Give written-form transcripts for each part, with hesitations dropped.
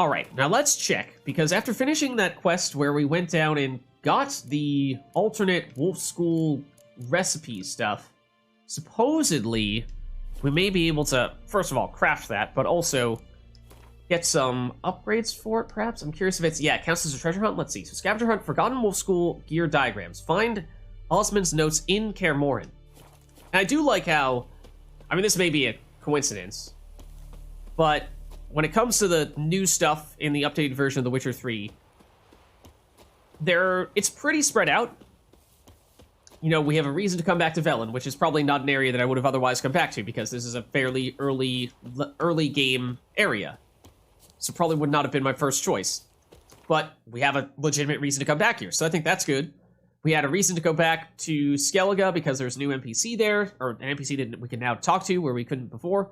Alright, now let's check, because after finishing that quest where we went down and got the alternate Wolf School recipe stuff, supposedly we may be able to, first of all, craft that, but also get some upgrades for it, perhaps? I'm curious if it's, yeah, it counts as a treasure hunt. Let's see. So scavenger hunt, Forgotten Wolf School gear diagrams. Find Osmond's notes in Kaer Morhen. And I do like how, I mean, this may be a coincidence, but when it comes to the new stuff in the updated version of The Witcher 3, it's pretty spread out. You know, we have a reason to come back to Velen, which is probably not an area that I would have otherwise come back to, because this is a fairly early game area. So probably would not have been my first choice. But we have a legitimate reason to come back here, so I think that's good. We had a reason to go back to Skellige because there's a new NPC there, or an NPC that we can now talk to where we couldn't before,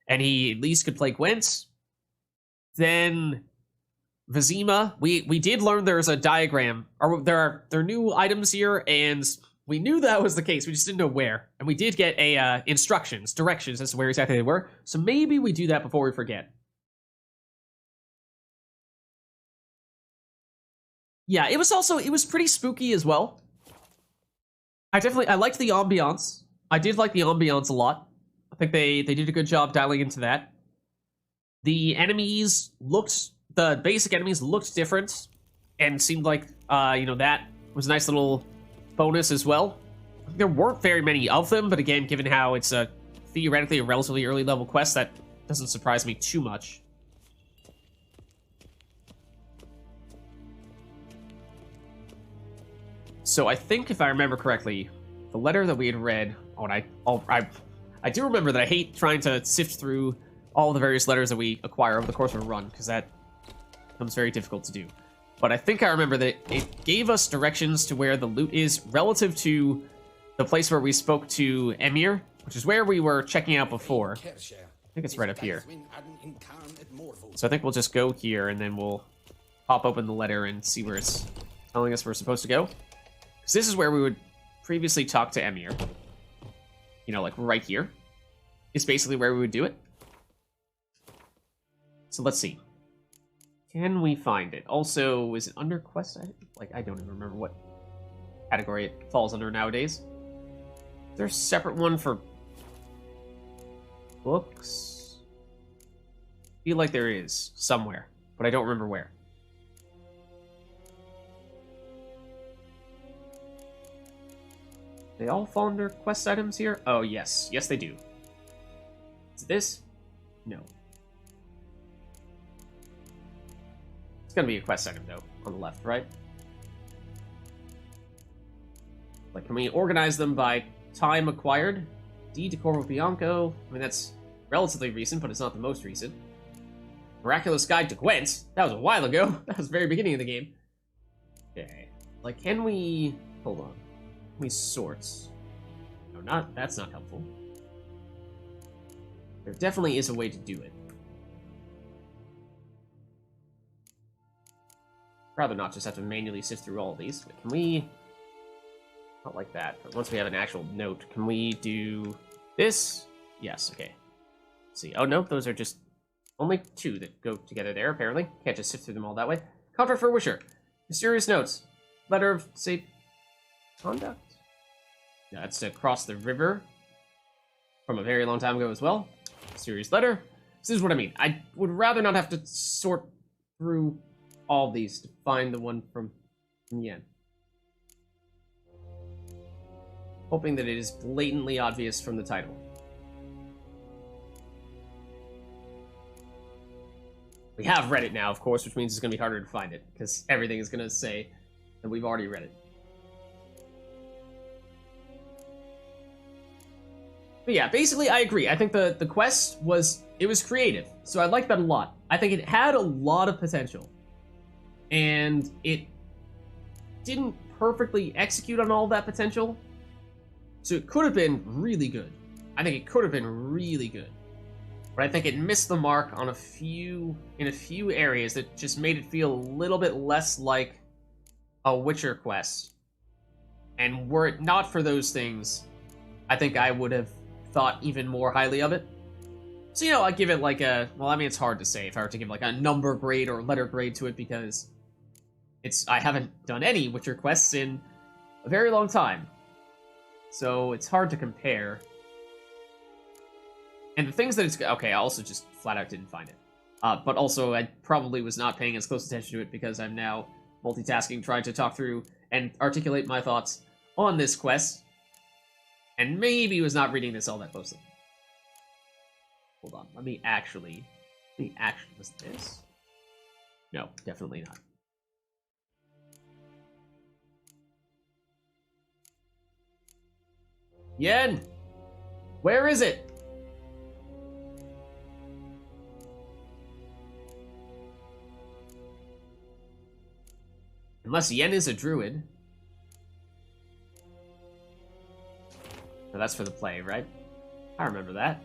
and he at least could play Gwent. Then Vizima, we did learn there's a diagram, or there are new items here, and we knew that was the case, we just didn't know where. And we did get a directions as to where exactly they were, so maybe we do that before we forget. Yeah, it was pretty spooky as well. I liked the ambiance. I did like the ambiance a lot. I think they did a good job dialing into that. The basic enemies looked different, and seemed like, that was a nice little bonus as well. There weren't very many of them, but again, given how it's theoretically a relatively early level quest, that doesn't surprise me too much. So I think, if I remember correctly, the letter that we had read, I do remember that I hate trying to sift through all the various letters that we acquire over the course of a run, because that becomes very difficult to do. But I think I remember that it gave us directions to where the loot is relative to the place where we spoke to Emir, which is where we were checking out before. I think it's right up here. So I think we'll just go here, and then we'll pop open the letter and see where it's telling us we're supposed to go. Because this is where we would previously talk to Emir. You know, like right here is basically where we would do it. So let's see. Can we find it? Also, is it under quest? I don't even remember what category it falls under nowadays. Is there a separate one for books? I feel like there is somewhere, but I don't remember where. They all fall under quest items here? Oh, yes. Yes, they do. Is it this? No. It's gonna be a quest item, though, on the left, right? Like, can we organize them by time acquired? D to Corvo Bianco. I mean, that's relatively recent, but it's not the most recent. Miraculous Guide to Gwent. That was a while ago. That was the very beginning of the game. Okay. Like, can we... Hold on. We sorts. No, that's not helpful. There definitely is a way to do it. Rather not just have to manually sift through all of these. But can we... Not like that, but once we have an actual note, can we do this? Yes, okay. Let's see. Oh, no, those are just only two that go together there, apparently. Can't just sift through them all that way. Contract for Wisher. Mysterious notes. Letter of safe conduct? That's to cross the river from a very long time ago as well. Serious letter. This is what I mean. I would rather not have to sort through all these to find the one from Yen. Hoping that it is blatantly obvious from the title. We have read it now, of course, which means it's going to be harder to find it, because everything is going to say that we've already read it. But yeah, basically, I agree. I think the quest was creative, so I like that a lot. I think it had a lot of potential, and it didn't perfectly execute on all that potential, so it could have been really good. I think it could have been really good, but I think it missed the mark on in a few areas that just made it feel a little bit less like a Witcher quest. And were it not for those things, I think I would have thought even more highly of it. So, I give it like a... Well, I mean, it's hard to say if I were to give like a number grade or letter grade to it because I haven't done any Witcher quests in a very long time. So it's hard to compare. And the things that it's... Okay, I also just flat out didn't find it. But also, I probably was not paying as close attention to it because I'm now multitasking, trying to talk through and articulate my thoughts on this quest. And maybe was not reading this all that closely. Hold on, let me actually... Was this? No, definitely not. Yen! Where is it? Unless Yen is a druid. So that's for the play, right? I remember that.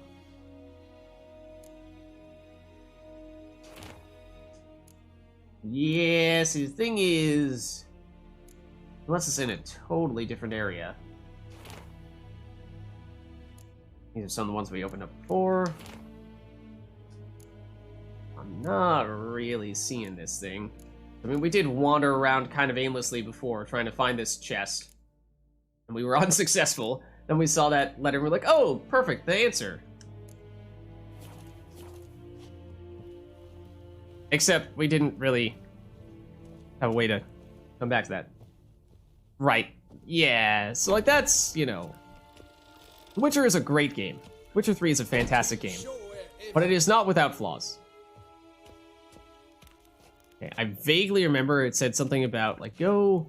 Yeah, see, the thing is... Unless it's in a totally different area. These are some of the ones we opened up before. I'm not really seeing this thing. I mean, we did wander around kind of aimlessly before, trying to find this chest. And we were unsuccessful. Then we saw that letter and we're like, oh, perfect, the answer. Except we didn't really have a way to come back to that. Right. Yeah, so like that's, Witcher is a great game. Witcher 3 is a fantastic game. But it is not without flaws. Okay, I vaguely remember it said something about, like, go...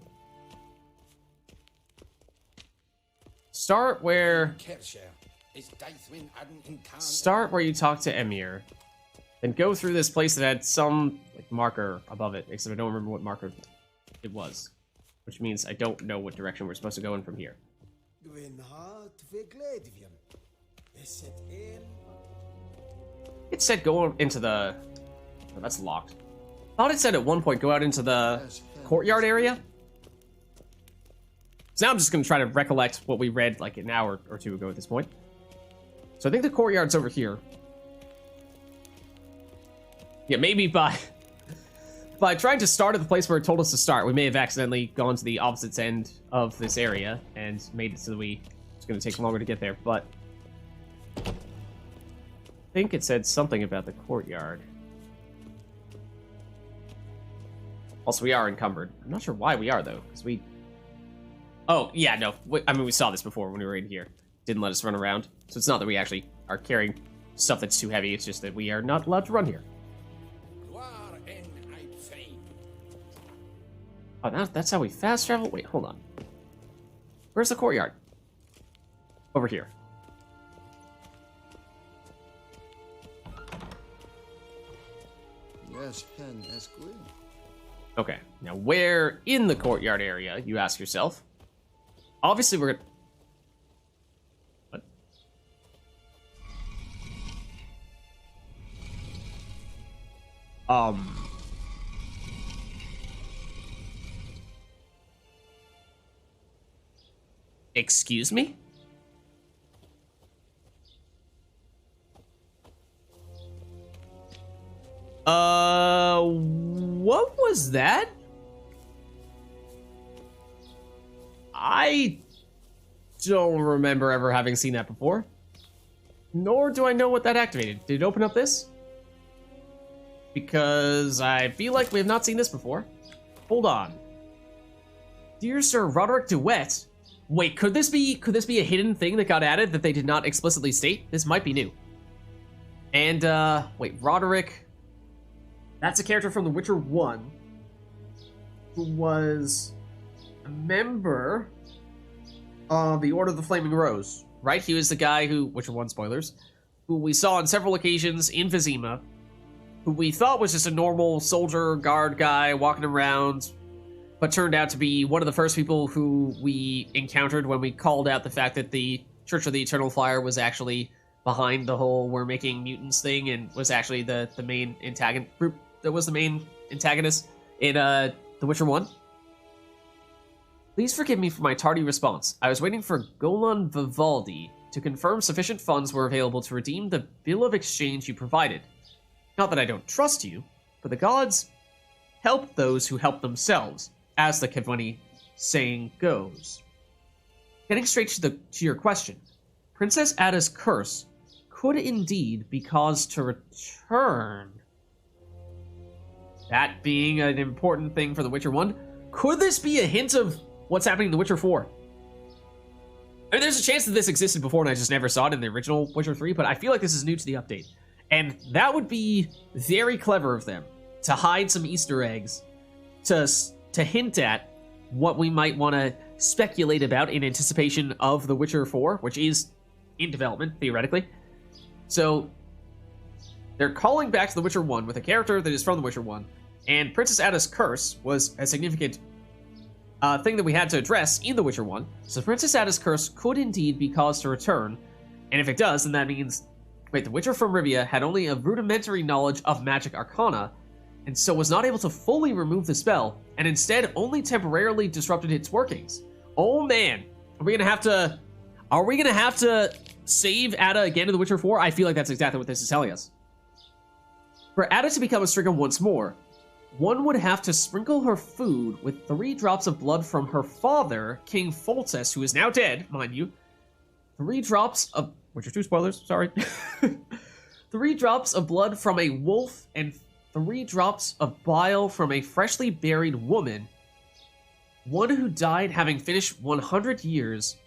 Start where you talk to Emir. Then go through this place that had some, like, marker above it. Except I don't remember what marker it was. Which means I don't know what direction we're supposed to go in from here. It said go into the... Oh, that's locked. I thought it said at one point go out into the courtyard area. So now I'm just going to try to recollect what we read like an hour or two ago at this point. So I think the courtyard's over here. Yeah, maybe by trying to start at the place where it told us to start, we may have accidentally gone to the opposite end of this area and made it so that it's going to take longer to get there, but I think it said something about the courtyard. Also, we are encumbered. I'm not sure why we are, though, because we... Oh, yeah, no. I mean, we saw this before when we were in here. Didn't let us run around. So it's not that we actually are carrying stuff that's too heavy. It's just that we are not allowed to run here. Oh, that's how we fast travel? Wait, hold on. Where's the courtyard? Over here. Yes, hen, that's good. Okay, now where in the courtyard area, you ask yourself? Obviously, we're gonna... What? Excuse me? What was that? I don't remember ever having seen that before. Nor do I know what that activated. Did it open up this? Because I feel like we have not seen this before. Hold on. Dear Sir Roderick DeWitt. Wait, could this be a hidden thing that got added that they did not explicitly state? This might be new. And, wait, Roderick... That's a character from The Witcher 1 who was a member of the Order of the Flaming Rose, right? He was the guy who, Witcher 1 spoilers, who we saw on several occasions in Vizima, who we thought was just a normal soldier guard guy walking around, but turned out to be one of the first people who we encountered when we called out the fact that the Church of the Eternal Fire was actually behind the whole we're making mutants thing and was actually the main antagonist group that was the main antagonist in The Witcher 1. Please forgive me for my tardy response. I was waiting for Golan Vivaldi, to confirm sufficient funds were available to redeem the bill of exchange you provided. Not that I don't trust you, but the gods help those who help themselves, as the Kevani saying goes. Getting straight to your question, Princess Ada's curse could indeed be caused to return. That being an important thing for The Witcher 1, could this be a hint of what's happening in The Witcher 4? I mean, there's a chance that this existed before and I just never saw it in the original Witcher 3, but I feel like this is new to the update. And that would be very clever of them, to hide some Easter eggs, to hint at what we might want to speculate about in anticipation of The Witcher 4, which is in development, theoretically. So, they're calling back to The Witcher 1 with a character that is from The Witcher 1, and Princess Ada's curse was a significant thing that we had to address in The Witcher 1. So Princess Ada's curse could indeed be caused to return, and if it does, then that means... Wait, the Witcher from Rivia had only a rudimentary knowledge of magic arcana, and so was not able to fully remove the spell, and instead only temporarily disrupted its workings. Oh man, are we gonna have to save Ada again in The Witcher 4? I feel like that's exactly what this is telling us. For Ada to become a Striga once more, one would have to sprinkle her food with 3 drops of blood from her father, King Foltest, who is now dead, mind you. 3 drops of... Witcher 2 spoilers, sorry. 3 drops of blood from a wolf and 3 drops of bile from a freshly buried woman. One who died having finished 100 years,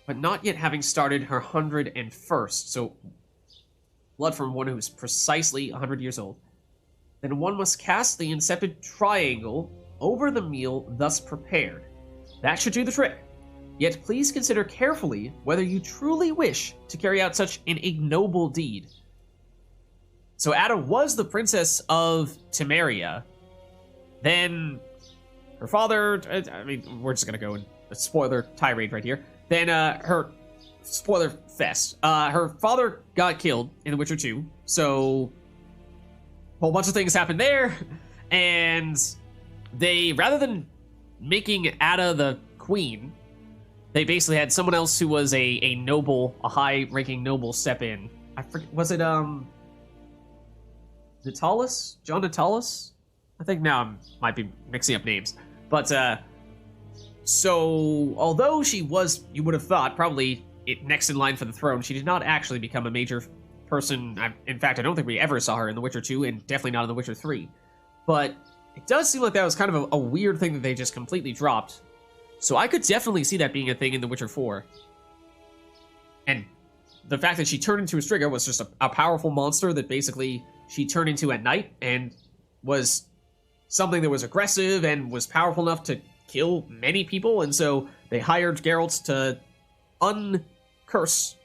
but not yet having started her 101st. So, blood from one who's precisely 100 years old. Then one must cast the incepted triangle over the meal thus prepared. That should do the trick. Yet please consider carefully whether you truly wish to carry out such an ignoble deed. So Ada was the princess of Temeria. Then her father... I mean, we're just going to go in a spoiler tirade right here. Then her... Spoiler fest. Her father got killed in The Witcher 2. So... a whole bunch of things happened there, and they, rather than making Ada the queen, they basically had someone else who was a noble, a high-ranking noble step in. I forget, was it, Natalis? John Natalis? I think now I might be mixing up names. But, so, although she was, you would have thought, probably next in line for the throne, she did not actually become a major person. In fact, I don't think we ever saw her in The Witcher 2, and definitely not in The Witcher 3. But it does seem like that was kind of a weird thing that they just completely dropped. So I could definitely see that being a thing in The Witcher 4. And the fact that she turned into a Striga was just a powerful monster that basically she turned into at night, and was something that was aggressive and was powerful enough to kill many people, and so they hired Geralt to uncurse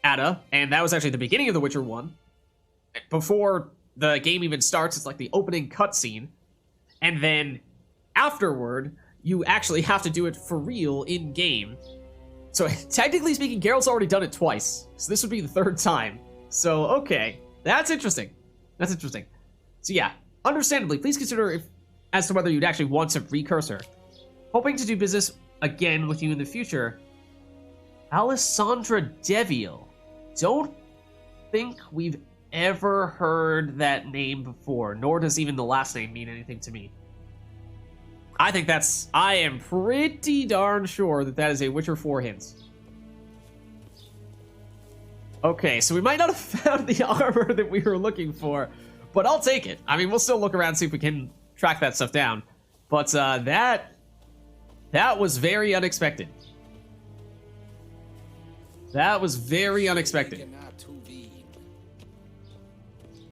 Ada, and that was actually the beginning of The Witcher 1. Before the game even starts, it's like the opening cutscene, and then afterward, you actually have to do it for real in-game. So technically speaking, Geralt's already done it twice, so this would be the 3rd time. So, okay, that's interesting. That's interesting. So yeah, understandably, please consider as to whether you'd actually want to recurse her. Hoping to do business again with you in the future, Alessandra Deville. Don't think we've ever heard that name before, nor does even the last name mean anything to me. I am pretty darn sure that is a Witcher 4 hint. Okay, so we might not have found the armor that we were looking for, but I'll take it. I mean, we'll still look around and see if we can track that stuff down. But that was very unexpected. That was very unexpected.